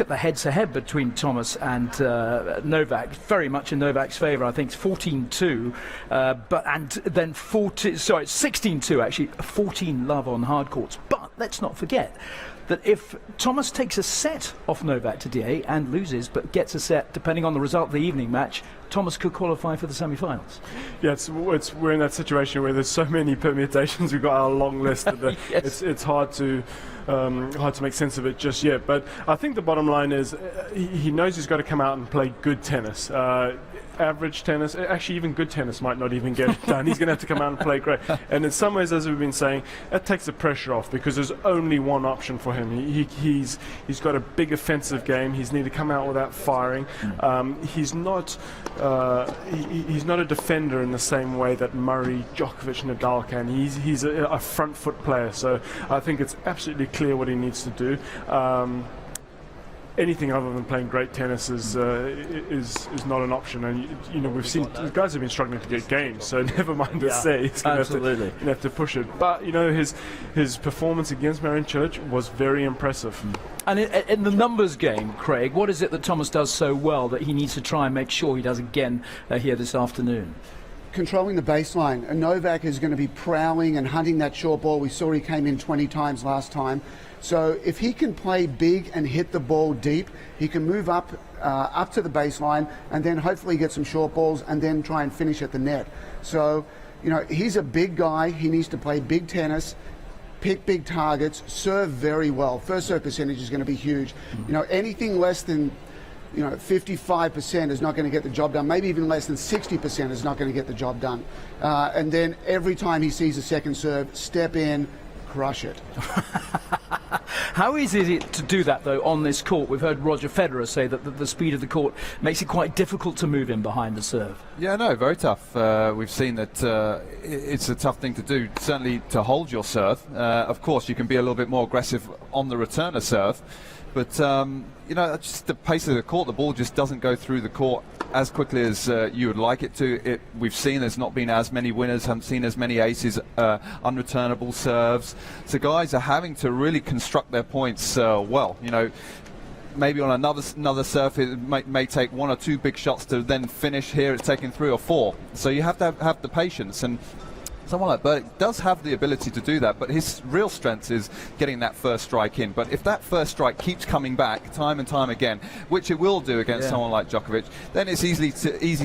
look at the head-to-head between Thomas and Novak, very much in Novak's favour. I think it's 14-2, and then 16-2 actually, 14 love on hard courts. But let's not forget that if Thomas takes a set off Novak today and loses, but gets a set, depending on the result of the evening match, Thomas could qualify for the semi-finals. Yeah, we're in that situation where there's so many permutations. We've got our long list. Yes. It's hard to make sense of it just yet. But I think the bottom line is he knows he's got to come out and play good tennis. Average tennis, actually even good tennis might not even get it done. He's going to have to come out and play great. And in some ways, as we've been saying, that takes the pressure off because there's only one option for him. He's got a big offensive game. He's need to come out without firing. He's not a defender in the same way that Murray, Djokovic, Nadal can. He's a front foot player. So I think it's absolutely clear what he needs to do. Anything other than playing great tennis is not an option, and we've seen the guys have been struggling to get games, so never mind to say he's going to have to push it. But his performance against Marin Cilic was very impressive. And in the numbers game, Craig, what is it that Thomas does so well that he needs to try and make sure he does again here this afternoon? Controlling the baseline. And Novak is going to be prowling and hunting that short ball. We saw he came in 20 times last time. So if he can play big and hit the ball deep, he can move up to the baseline and then hopefully get some short balls and then try and finish at the net. So, he's a big guy. He needs to play big tennis, pick big targets, serve very well. First serve percentage is going to be huge. Anything less than 55% is not going to get the job done. Maybe even less than 60% is not going to get the job done. And then every time he sees a second serve, step in, crush it. How easy is it to do that, though, on this court? We've heard Roger Federer say that the speed of the court makes it quite difficult to move in behind the serve. Yeah, no, very tough. We've seen that it's a tough thing to do, certainly to hold your serve. Of course, you can be a little bit more aggressive on the returner serve. But, just the pace of the court, the ball just doesn't go through the court as quickly as you would like it to. We've seen there's not been as many winners, haven't seen as many aces, unreturnable serves. So guys are having to really construct their points well. Maybe on another serve it may take one or two big shots to then finish. Here it's taking 3 or 4. So you have to have the patience. And someone like Berdych does have the ability to do that, but his real strength is getting that first strike in. But if that first strike keeps coming back time and time again, which it will do against someone like Djokovic, then it's easy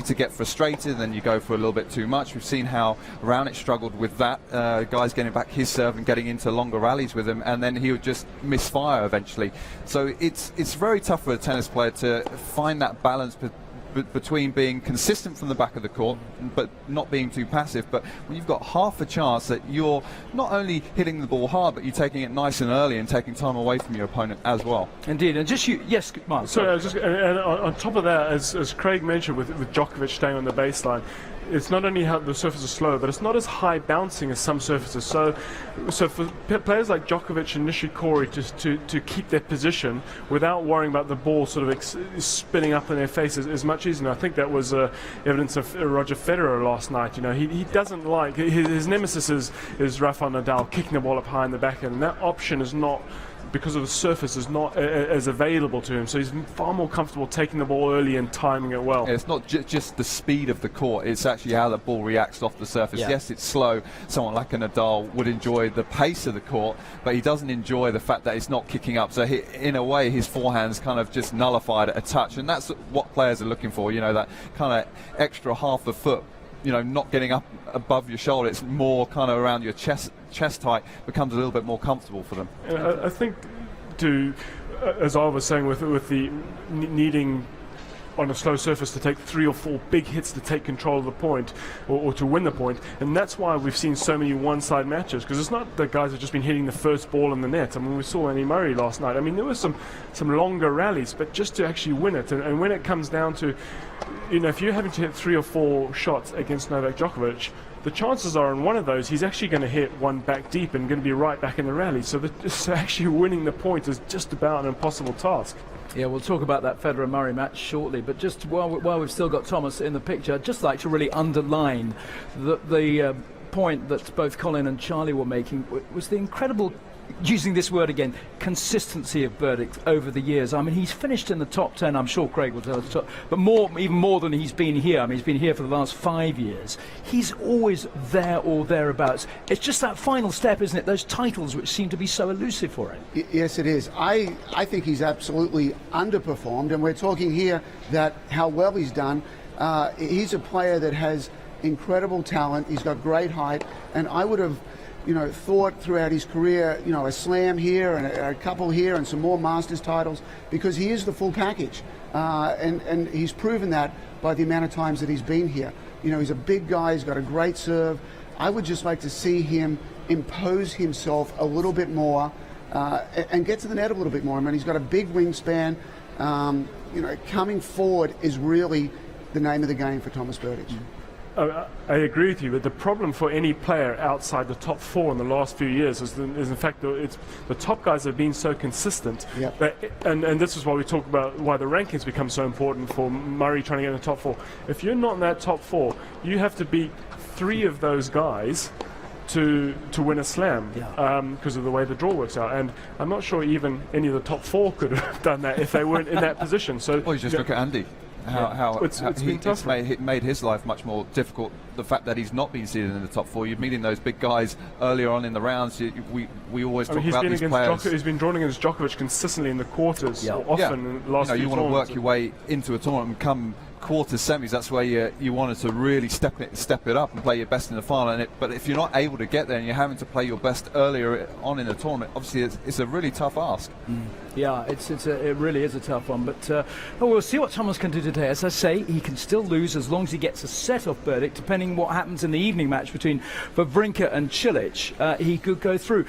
to get frustrated, and then you go for a little bit too much. We've seen how Raonic struggled with that, guys getting back his serve and getting into longer rallies with him, and then he would just misfire eventually. So it's very tough for a tennis player to find that balance between being consistent from the back of the court but not being too passive. But when you've got half a chance that you're not only hitting the ball hard, but you're taking it nice and early and taking time away from your opponent as well. Indeed. And just yes, Mark. Sorry, and on top of that, as Craig mentioned, with Djokovic staying on the baseline, it's not only how the surface is slow, but it's not as high bouncing as some surfaces. So for players like Djokovic and Nishikori just to keep their position without worrying about the ball sort of spinning up in their faces is much easier. And I think that was evidence of Roger Federer last night. He doesn't like his nemesis is Rafael Nadal kicking the ball up high in the back end, and that option is not, because of the surface, is not as available to him, so he's far more comfortable taking the ball early and timing it well. Yeah, it's not just the speed of the court, it's actually how the ball reacts off the surface. Yeah. Yes, it's slow. Someone like a Nadal would enjoy the pace of the court, but he doesn't enjoy the fact that it's not kicking up. So in a way, his forehand's kind of just nullified at a touch, and that's what players are looking for, that kind of extra half a foot, not getting up above your shoulder. It's more kind of around your chest height, becomes a little bit more comfortable for them. I think, as I was saying, with the needing on a slow surface to take 3 or 4 big hits to take control of the point or to win the point, and that's why we've seen so many one-side matches, because it's not the guys have just been hitting the first ball in the net. I mean, we saw Andy Murray last night. I mean, there were some longer rallies, but just to actually win it, and when it comes down to, if you're having to hit 3 or 4 shots against Novak Djokovic, the chances are in one of those he's actually going to hit one back deep and going to be right back in the rally. So actually winning the point is just about an impossible task. Yeah, we'll talk about that Federer-Murray match shortly, but just while we've still got Thomas in the picture, I'd just like to really underline the point that both Colin and Charlie were making was the incredible using this word again, consistency of Berdych over the years. I mean, he's finished in the top 10, I'm sure Craig will tell us, but even more than he's been here. I mean, he's been here for the last 5 years. He's always there or thereabouts. It's just that final step, isn't it? Those titles which seem to be so elusive for him. Yes, it is. I think he's absolutely underperformed, and we're talking here that how well he's done. He's a player that has incredible talent. He's got great height, and I would have thought throughout his career, a slam here and a couple here and some more Masters titles, because he is the full package. And he's proven that by the amount of times that he's been here. He's a big guy, he's got a great serve. I would just like to see him impose himself a little bit more and get to the net a little bit more. I mean, he's got a big wingspan. Coming forward is really the name of the game for Tomas Berdych. I agree with you, but the problem for any player outside the top 4 in the last few years is in fact it's the top guys have been so consistent. Yep. And this is why we talk about why the rankings become so important for Murray trying to get in the top 4. If you're not in that top 4, you have to beat 3 of those guys to win a slam, because of the way the draw works out. And I'm not sure even any of the top 4 could have done that if they weren't in that position. So you just look at Andy. It's made his life much more difficult. The fact that he's not been seeded in the top 4, you're meeting those big guys earlier on in the rounds. We always talk about these players. He's been drawn against Djokovic consistently in the quarters, often in the last few you want to work your way into a tournament and come quarters, semis. That's where you wanted to really step it up and play your best in the final. But if you're not able to get there and you're having to play your best earlier on in the tournament, obviously it's a really tough ask. Yeah, it really is a tough one. But we'll see what Tomas can do today. As I say, he can still lose as long as he gets a set off Berdych. Depending what happens in the evening match between Wawrinka and Cilic, he could go through.